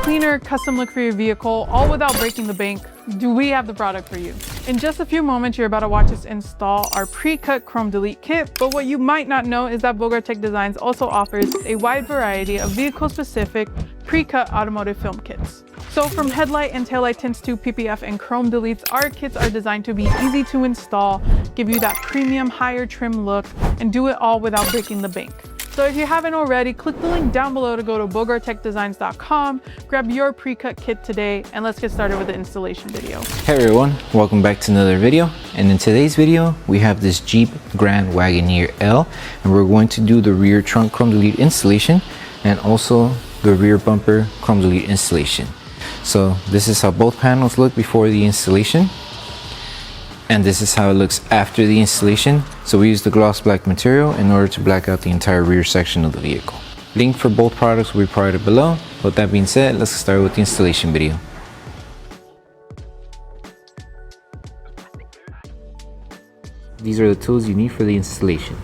cleaner, custom look for your vehicle, all without breaking the bank, do we have the product for you. In just a few moments, you're about to watch us install our pre-cut chrome delete kit, but what you might not know is that Wagoneer Designs also offers a wide variety of vehicle-specific pre-cut automotive film kits. So from headlight and taillight tints to PPF and chrome deletes, our kits are designed to be easy to install, give you that premium higher trim look, and do it all without breaking the bank. So if you haven't already, click the link down below to go to wagoneerdesigns.com, grab your pre-cut kit today, and let's get started with the installation video. Hey everyone, welcome back to another video. And in today's video, we have this Jeep Grand Wagoneer L, and we're going to do the rear trunk chrome delete installation and also the rear bumper chrome delete installation. So this is how both panels look before the installation, and this is how it looks after the installation. So we use the gloss black material in order to black out the entire rear section of the vehicle. Link for both products will be provided below. With that being said, let's start with the installation video. These are the tools you need for the installation.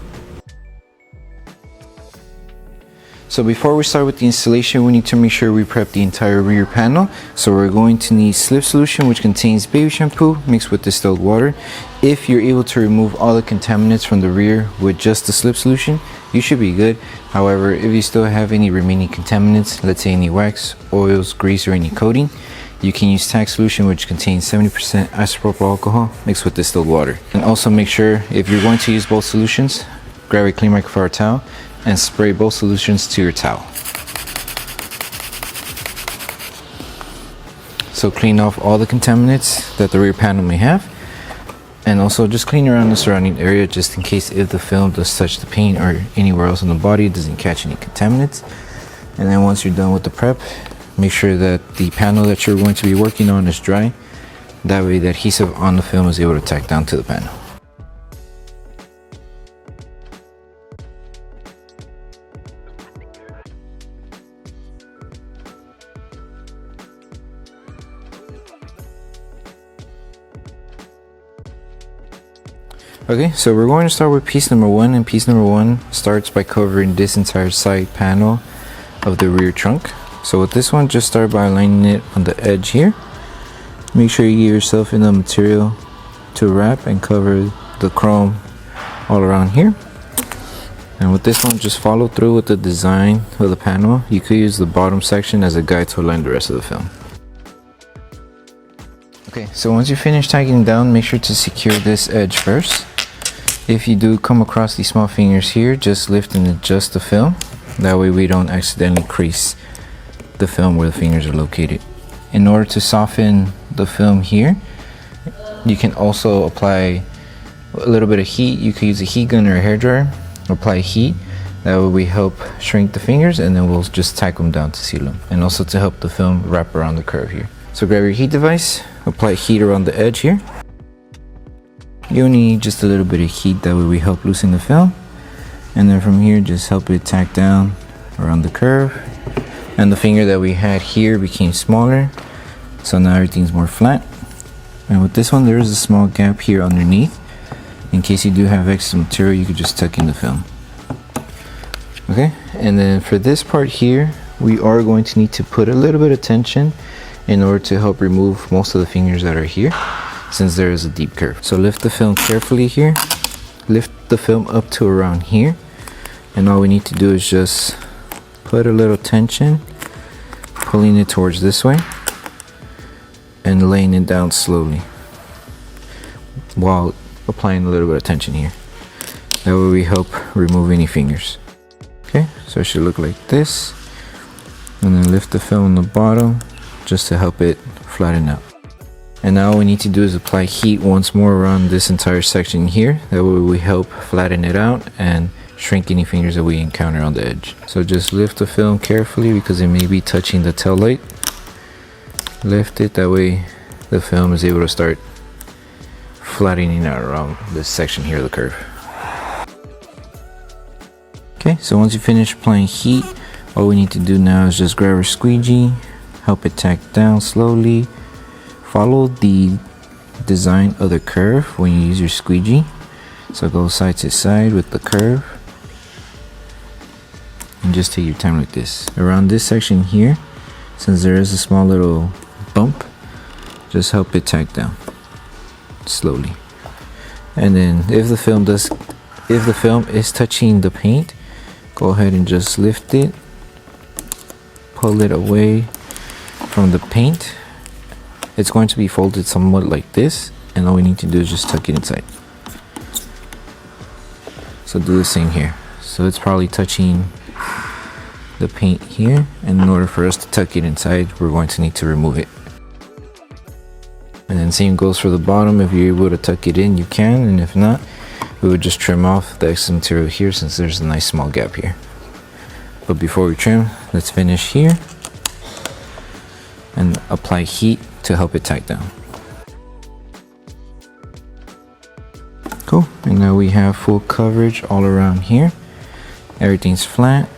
So before we start with the installation, we need to make sure we prep the entire rear panel. So we're going to need slip solution, which contains baby shampoo mixed with distilled water. If you're able to remove all the contaminants from the rear with just the slip solution, you should be good. However, if you still have any remaining contaminants, let's say any wax, oils, grease, or any coating, you can use tack solution, which contains 70% isopropyl alcohol mixed with distilled water. And also make sure, if you're going to use both solutions, grab a clean microfiber towel and spray both solutions to your towel. So clean off all the contaminants that the rear panel may have, and also just clean around the surrounding area just in case if the film does touch the paint or anywhere else on the body, it doesn't catch any contaminants. And then once you're done with the prep, make sure that the panel that you're going to be working on is dry. That way the adhesive on the film is able to tack down to the panel. Okay, so we're going to start with piece number one, and piece number one starts by covering this entire side panel of the rear trunk. So with this one, just start by aligning it on the edge here. Make sure you give yourself enough material to wrap and cover the chrome all around here. And with this one, just follow through with the design of the panel. You could use the bottom section as a guide to align the rest of the film. Okay, so once you finish tacking down, make sure to secure this edge first. If you do come across these small fingers here, just lift and adjust the film. That way we don't accidentally crease the film where the fingers are located. In order to soften the film here, you can also apply a little bit of heat. You could use a heat gun or a hairdryer. Apply heat. That way we help shrink the fingers, and then we'll just tack them down to seal them. And also to help the film wrap around the curve here. So grab your heat device, apply heat around the edge here. You only need just a little bit of heat, that way we help loosen the film. And then from here, just help it tack down around the curve. And the finger that we had here became smaller, so now everything's more flat. And with this one, there is a small gap here underneath. In case you do have extra material, you could just tuck in the film. Okay, and then for this part here, we are going to need to put a little bit of tension in order to help remove most of the fingers that are here, since there is a deep curve. So lift the film carefully here, lift the film up to around here, and all we need to do is just put a little tension, pulling it towards this way and laying it down slowly while applying a little bit of tension here. That way we help remove any fingers. Okay, so it should look like this, and then lift the film on the bottom just to help it flatten out. And now all we need to do is apply heat once more around this entire section here. That way we help flatten it out and shrink any fingers that we encounter on the edge. So just lift the film carefully because it may be touching the tail light. Lift it, that way the film is able to start flattening out around this section here of the curve. Okay, so once you finish applying heat, all we need to do now is just grab our squeegee, help it tack down slowly. Follow the design of the curve when you use your squeegee. So go side to side with the curve. And just take your time like this. Around this section here, since there is a small little bump, just help it tack down slowly. And then if the film is touching the paint, go ahead and just lift it, pull it away from the paint. It's going to be folded somewhat like this, and all we need to do is just tuck it inside. So do the same here. So it's probably touching the paint here, and in order for us to tuck it inside, we're going to need to remove it. And then same goes for the bottom. If you're able to tuck it in, you can, and if not, we would just trim off the excess material here, since there's a nice small gap here. But before we trim, let's finish here and apply heat to help it tack down. Cool, and now we have full coverage all around here. Everything's flat.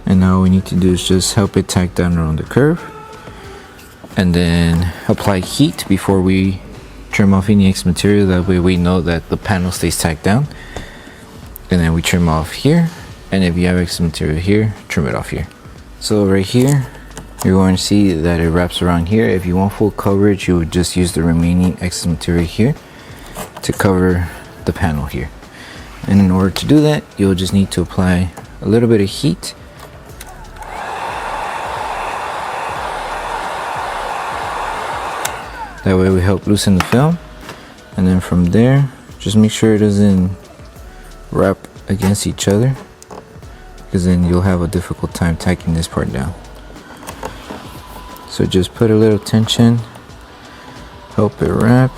And now all we need to do is just help it tack down around the curve. And then apply heat before we trim off any excess material. That way we know that the panel stays tacked down. And then we trim off here. And if you have excess material here, trim it off here. So right here, you're going to see that it wraps around here. If you want full coverage, you would just use the remaining excess material here to cover the panel here. And in order to do that, you'll just need to apply a little bit of heat. That way we help loosen the film. And then from there, just make sure it doesn't wrap against each other, because then you'll have a difficult time tacking this part down. So just put a little tension, help it wrap.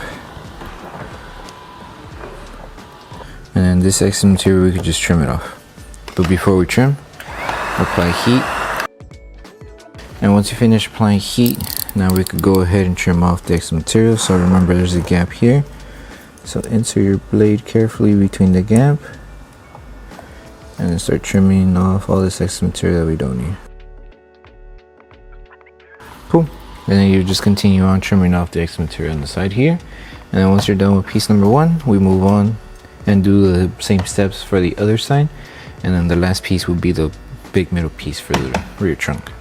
And then this excess material, we could just trim it off. But before we trim, apply heat. And once you finish applying heat, now we could go ahead and trim off the excess material. So remember, there's a gap here. So insert your blade carefully between the gap. And then start trimming off all this excess material that we don't need. Cool. And then you just continue on trimming off the excess material on the side here. And then once you're done with piece number 1, we move on and do the same steps for the other side. And then the last piece will be the big middle piece for the rear trunk.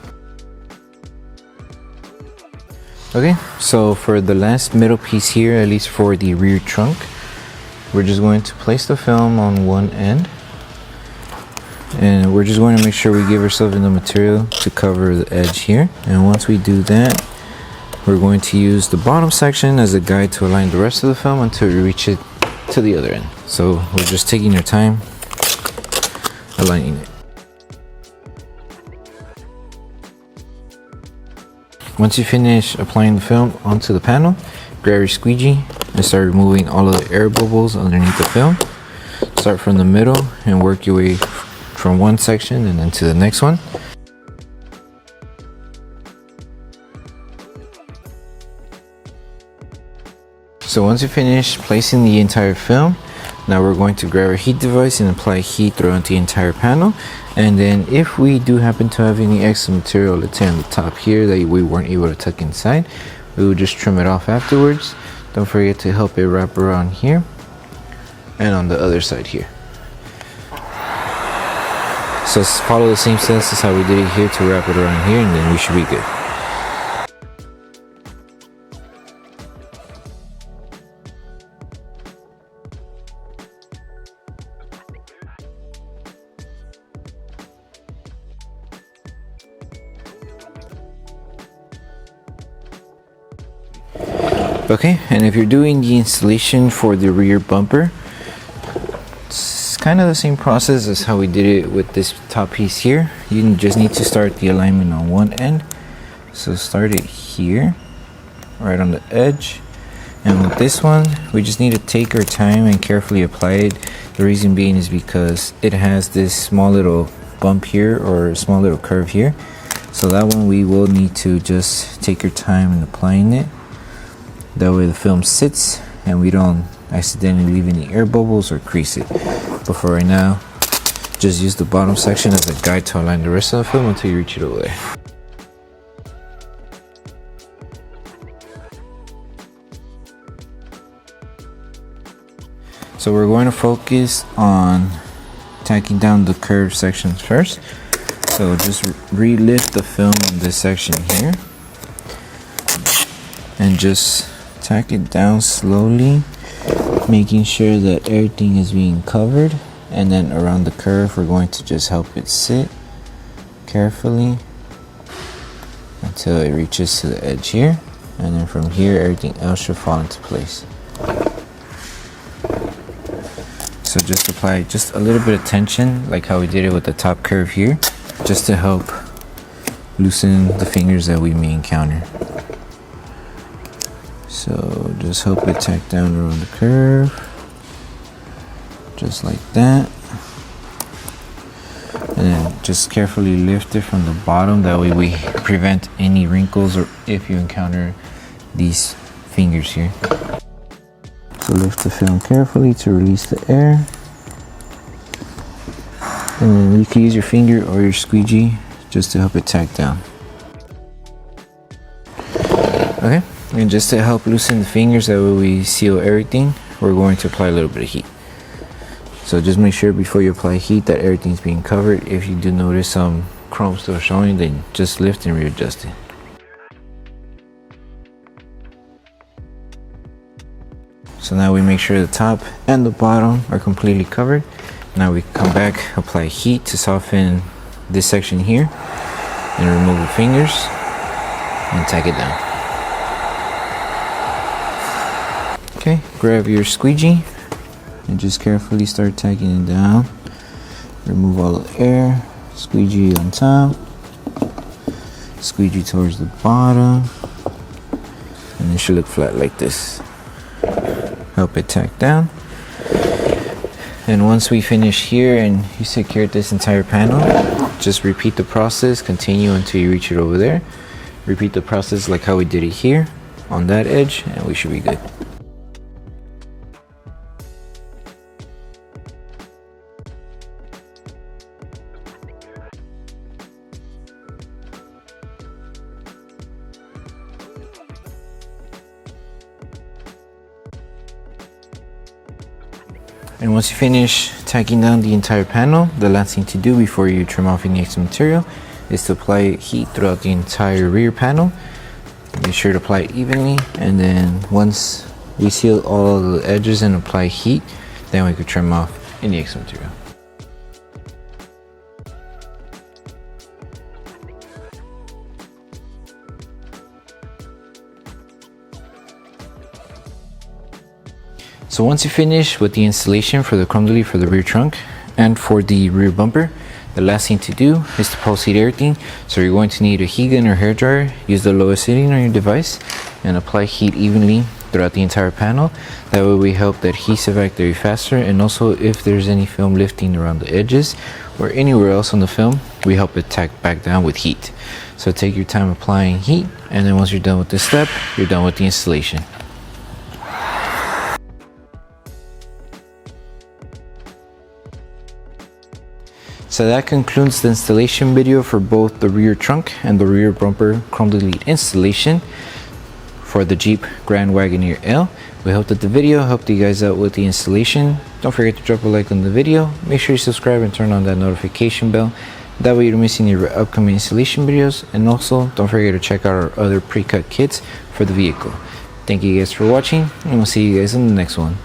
Okay, so for the last middle piece here, at least for the rear trunk, we're just going to place the film on one end. And we're just going to make sure we give ourselves enough material to cover the edge here. And once we do that, we're going to use the bottom section as a guide to align the rest of the film until we reach it to the other end. So we're just taking our time aligning it. Once you finish applying the film onto the panel, grab your squeegee and start removing all of the air bubbles underneath the film. Start from the middle and work your way from one section and then to the next one. So once you finish placing the entire film, now we're going to grab our heat device and apply heat throughout the entire panel. And then if we do happen to have any extra material, let's say on the top here, that we weren't able to tuck inside, we will just trim it off afterwards. Don't forget to help it wrap around here and on the other side here. So follow the same steps as how we did it here to wrap it around here, and then we should be good. Okay, and if you're doing the installation for the rear bumper, it's kind of the same process as how we did it with this top piece here. You just need to start the alignment on one end. So start it here, right on the edge. And with this one, we just need to take our time and carefully apply it. The reason being is because it has this small little bump here, or small little curve here. So that one we will need to just take our time in applying it. That way the film sits and we don't accidentally leave any air bubbles or crease it. But for right now, just use the bottom section as a guide to align the rest of the film until you reach it over there. So we're going to focus on tacking down the curved sections first. So just relift the film on this section here and just tack it down slowly, making sure that everything is being covered. And then around the curve, we're going to just help it sit carefully until it reaches to the edge here. And then from here, everything else should fall into place. So just apply just a little bit of tension, like how we did it with the top curve here, just to help loosen the fingers that we may encounter. So just help it tack down around the curve, just like that. And then just carefully lift it from the bottom, that way we prevent any wrinkles or if you encounter these fingers here. So lift the film carefully to release the air. And then you can use your finger or your squeegee just to help it tack down. Okay, and just to help loosen the fingers, that way we seal everything, we're going to apply a little bit of heat. So just make sure before you apply heat that everything's being covered. If you do notice some chrome still showing, then just lift and readjust it. So now we make sure the top and the bottom are completely covered. Now we come back, apply heat to soften this section here, and remove the fingers and tack it down. Okay, grab your squeegee and just carefully start tacking it down. Remove all the air, squeegee on top, squeegee towards the bottom, and it should look flat like this. Help it tack down. And once we finish here and you secured this entire panel, just repeat the process, continue until you reach it over there. Repeat the process like how we did it here on that edge, and we should be good. And once you finish tacking down the entire panel, the last thing to do before you trim off any extra material is to apply heat throughout the entire rear panel. Make sure to apply it evenly, and then once we seal all the edges and apply heat, then we could trim off any extra material. So once you finish with the installation for the chrome delete for the rear trunk and for the rear bumper, the last thing to do is to pulse heat everything. So you're going to need a heat gun or hair dryer. Use the lowest setting on your device and apply heat evenly throughout the entire panel. That way we help the adhesive act very faster, and also if there's any film lifting around the edges or anywhere else on the film, we help it tack back down with heat. So take your time applying heat, and then once you're done with this step, you're done with the installation. So that concludes the installation video for both the rear trunk and the rear bumper chrome delete installation for the Jeep Grand Wagoneer L. We hope that the video helped you guys out with the installation. Don't forget to drop a like on the video. Make sure you subscribe and turn on that notification bell. That way you don't miss any of our upcoming installation videos. And also don't forget to check out our other pre-cut kits for the vehicle. Thank you guys for watching, and we'll see you guys in the next one.